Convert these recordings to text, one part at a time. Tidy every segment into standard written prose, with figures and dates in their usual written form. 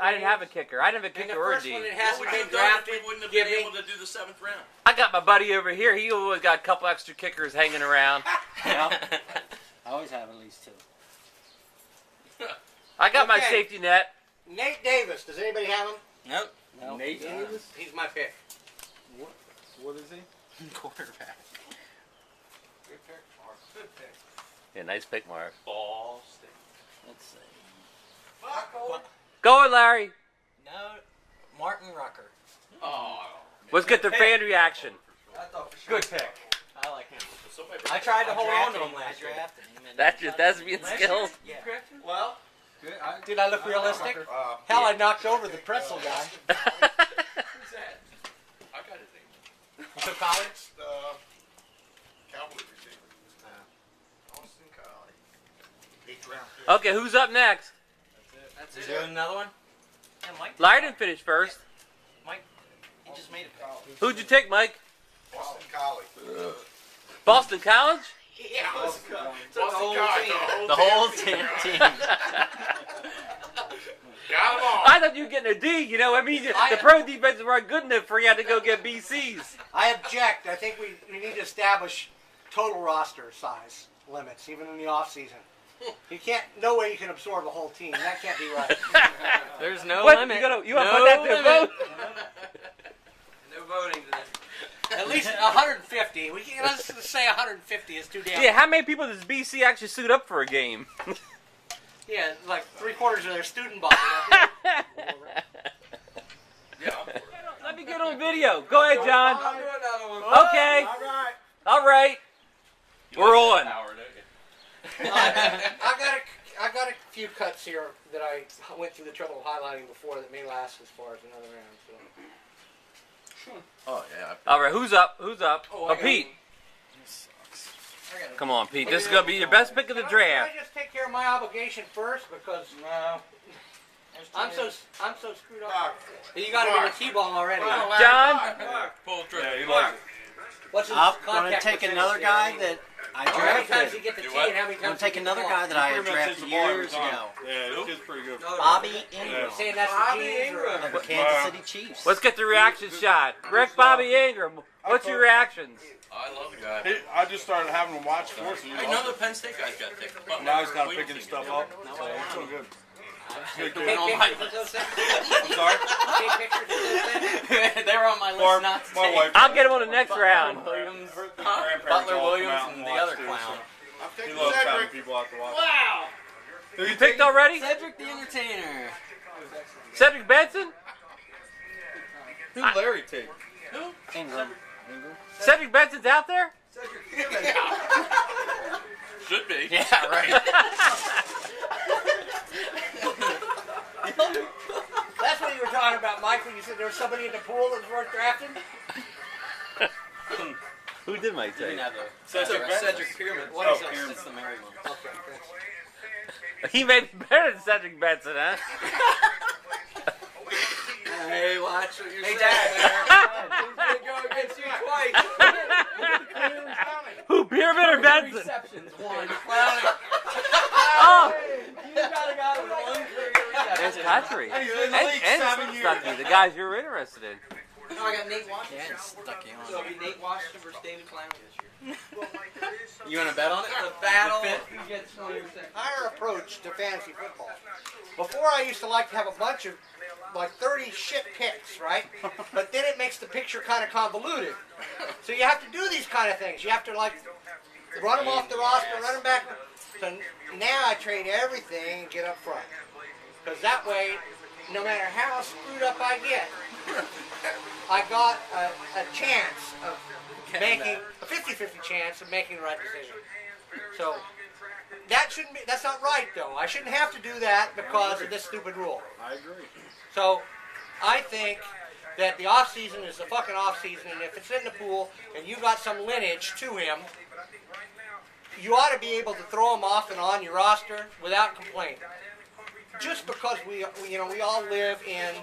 I didn't have a kicker. I didn't have a kicker or a D. It hasn't been drafted. We wouldn't have been able to do the 7th round. I got my buddy over here. He always got a couple extra kickers hanging around. I always have at least 2. I got my safety net. Nate Davis. Does anybody have him? Nope. No. Nate Davis? He's my pick. What is he? Quarterback. Good pick, Mark. Good pick. Yeah, nice pick, Marv. Ball State. Let's see. Go on, Larry. No, Martin Rucker. Oh. Let's get the fan reaction. I thought for sure. Good pick. I like him. Somebody I tried to hold on to him last year. That's your thespian skills. Yeah. Well, Good. did I look realistic? Hell, I knocked over the pretzel guy. Who's that? I got his name. So college? Cowboys receiver. Austin Collie. 8th round pick. Okay, who's up next? That's Is there another one? Yeah, Mike. Larry didn't finish first. Mike, he just made it. Who'd you take, Mike? Austin Collie. Boston College? Yeah, Boston Collie. Collie. The whole team. Got him on. I thought you were getting a D. You know, I mean, the pro defenses weren't good enough for you had to go get BCs. I object. I think we need to establish total roster size limits, even in the off season. You can't. No way you can absorb a whole team. That can't be right. There's no What? limit. You want to no put that to a limit. vote? No voting today. At least 150. We can, let's just say 150 is too damn. Yeah, how many people does BC actually suit up for a game? Yeah, like 3/4 of their student body. Yeah. Let me get on video. Go ahead, John. I'll do another one. Okay. All right. All right. We're on. I got a few cuts here that I went through the trouble of highlighting before that may last as far as another round. So. Oh, yeah. All right, who's up? Who's up? Oh, I Oh, got Pete. I got Come on, Pete. This is going to be your best pick of the draft. Can I just take care of my obligation first because I'm so screwed up. You got him in the T-ball already. John? Pull the trigger. Yeah, he loves it. What's his I'm going to contact take percentage another there? guy that I How many times drafted. you get the T Do what? and how many I'm times going to take you get another the guy ball? that I Pretty much drafted his ball every years time. ago. Yeah, this kid's pretty good. Bobby Ingram Yeah. Saying that's the G's or of the Kansas City Chiefs. Let's get the reaction shot. Rick Bobby Ingram. What's your reactions? I love the guy. I just started having him watch sports. Hey, none of the Penn State guys got taken. Well, Now he's kind of Williams picking team stuff did. up. So it's so good. Good Take kid. pictures of those things? I'm sorry? Take pictures of those things? They were on my list Marv, not to my take. wife. I'll get him on the next round. Williams, Grandparents Butler all come Williams, out and the watch other too, clown. so I'm He taking loves having Cedric. people out to watch. Wow. You picked already? Cedric the Entertainer. Cedric Benson? Who'd Larry take? Ingram. Cedric Benson's out there? Should be. Yeah, right. That's what you were talking about, Mike, when you said there was somebody in the pool that was worth drafting? Who did Mike You take? can have the Cedric Benson. Cedric Pyramid. What Oh, is this? Pyramid. It's the Mary one. Okay, thanks. He made it better than Cedric Benson, huh? Hey, watch what you're Hey, saying Dad. Who's going to go against you twice? Who, Pyramid or Benson? Receptions, one. Oh! You got a guy with one career There's reception. Country. Hey, he's been in the league 7 years. Stuckey, the guys you're interested in. No, I got Nate Washington. Yeah, stuck you So on. it'll be Nate Washington versus David Clowney this year. You want to bet on it? The battle. Who gets 20%? Our approach to fantasy football. Before I used to like to have a bunch of like 30 shit picks, right? But then it makes the picture kind of convoluted. So you have to do these kind of things. You have to like run them off the roster, run them back. So now I trade everything and get up front. Because that way, no matter how screwed up I get, I got a chance of making a 50-50 chance of making the right decision. So that shouldn't be. That's not right, though. I shouldn't have to do that because of this stupid rule. I agree. So I think that the off season is the fucking off season, and if it's in the pool and you got some lineage to him, you ought to be able to throw him off and on your roster without complaint. Just because we all live in,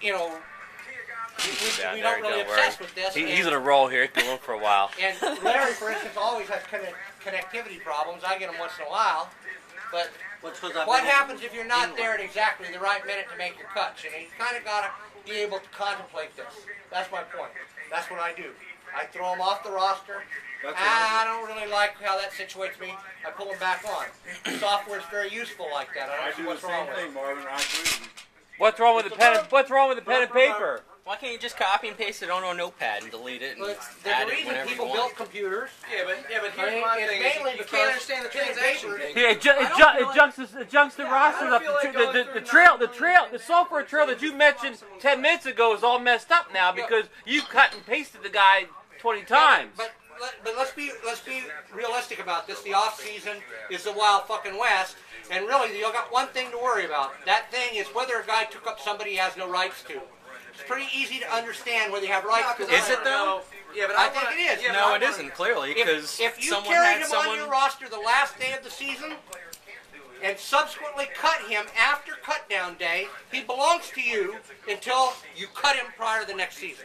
we Yeah, don't really don't obsess worry. with this. He's on a roll here. He's going for a while. And Larry, for instance, always has connectivity problems. I get them once in a while, but What happens if you're not there at exactly the right minute to make your cuts? And you kind of got to be able to contemplate this. That's my point. That's what I do. I throw them off the roster. I don't really like how that situates me. I pull them back on. Software is very useful like that. I I don't see do the what's wrong same with it. thing, Marvin. I agree with you. What's wrong with the pen? What's wrong with the pen and paper? Why can't you just copy and paste it on a notepad and delete it and But add there's a it reason whenever you people want? built computers. Yeah, but I here's mean, my it's thing. mainly You because can't understand the pen and transaction paper- thing. Yeah, it junks the rosters I up. don't feel like going The through trail, the software trail that you mentioned 10 minutes ago is all messed up now because you cut and pasted the guy 20 times. But let's be realistic about this. The off season is the wild fucking west, and really you got one thing to worry about. That thing is whether a guy took up somebody he has no rights to. It's pretty easy to understand whether you have rights to. Is it though? Yeah, but I think it is. Yeah, No, but it isn't clearly because If you someone carried had him someone. on your roster the last day of the season and subsequently cut him after cut down day, he belongs to you until you cut him prior to the next season.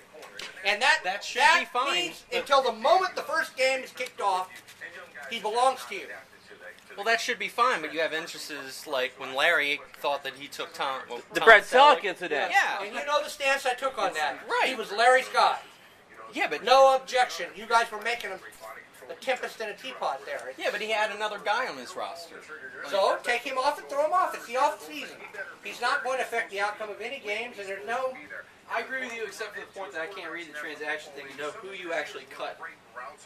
And That should be fine. means until the moment the first game is kicked off, he belongs to you. Well, that should be fine, but you have instances like when Larry thought that he took Tom. Well, The Tom Brett Selleck. Selleck incident. Yeah, And you know the stance I took on that. Right. He was Larry's guy. yeah, but No objection. You guys were making a tempest in a teapot there. yeah, but he had another guy on his roster. So take him off and throw him off. It's the off season. He's not going to affect the outcome of any games, and there's no. I agree with you, except for the point that I can't read the transaction thing to know who you actually cut.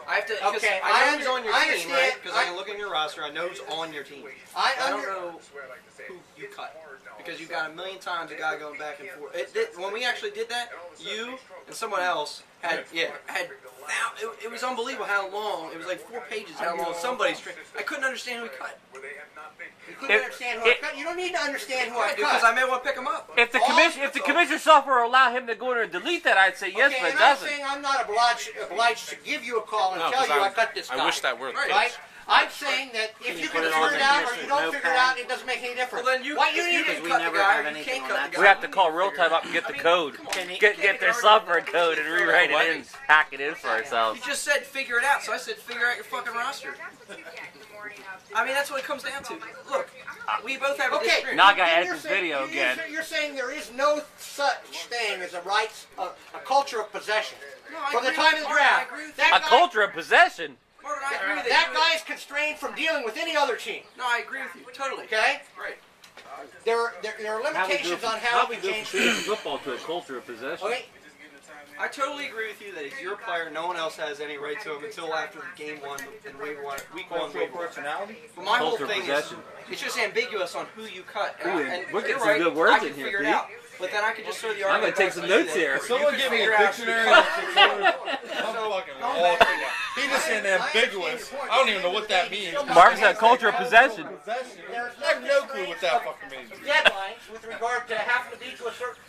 I have to. Okay, I know who's on your I team, understand. right? Because I can look in your roster. I know who's on your team. I don't know who you cut because you've got a million times a guy going back and forth. When we actually did that, you and someone else had. It was unbelievable how long. It was like 4 pages how long somebody's. I couldn't understand who he cut. You couldn't understand who I cut. You don't need to understand who I Because I cut. may want to pick him up. If the commission software allow him to go in there and delete that, I'd say yes, Okay, but it and I'm doesn't. saying I'm not obliged to give you a call and No, tell 'cause you I cut this guy. I wish that were the case. Right? I'm saying that if you can figure it out or you don't figure it out, it doesn't make any difference. Well, then you. What you if need you to can cut the guy, or you can't cut the guy. We have to call real time up and get the code, get their software code and rewrite it in, hack it in for ourselves. You just said figure it out, so I said figure out your fucking roster. I mean, that's what it comes down to. Look, we both have a Okay, disagreement. Now I gotta you're edit this saying- video again. You're saying there is no such thing as a culture of possession. No, I From the agree time with of the Marvin, I draft, agree with that A guy- culture of possession. Marvin, I agree that you- guy is constrained from dealing with any other team. No, I agree with you totally. Okay? Right. There are limitations on how we change things. football to a culture of possession? Okay? I totally agree with you that he's your player. No one else has any right to him until after game one and week one. Cultural personality? But my whole Culture thing is, possession. it's just ambiguous on who you cut. Ooh, And we're getting you're some right, good words I in can here, figure it Pete. out. But then I could just throw the I'm argument. gonna take some back to notes you here. that Someone you give can me a figure out who dictionary. cut. I'm fucking lost. He just saying ambiguous. I don't even know what that means. Mark said culture of possession. There's I have no clue what that fucking means. deadlines with regard to having to be to a certain.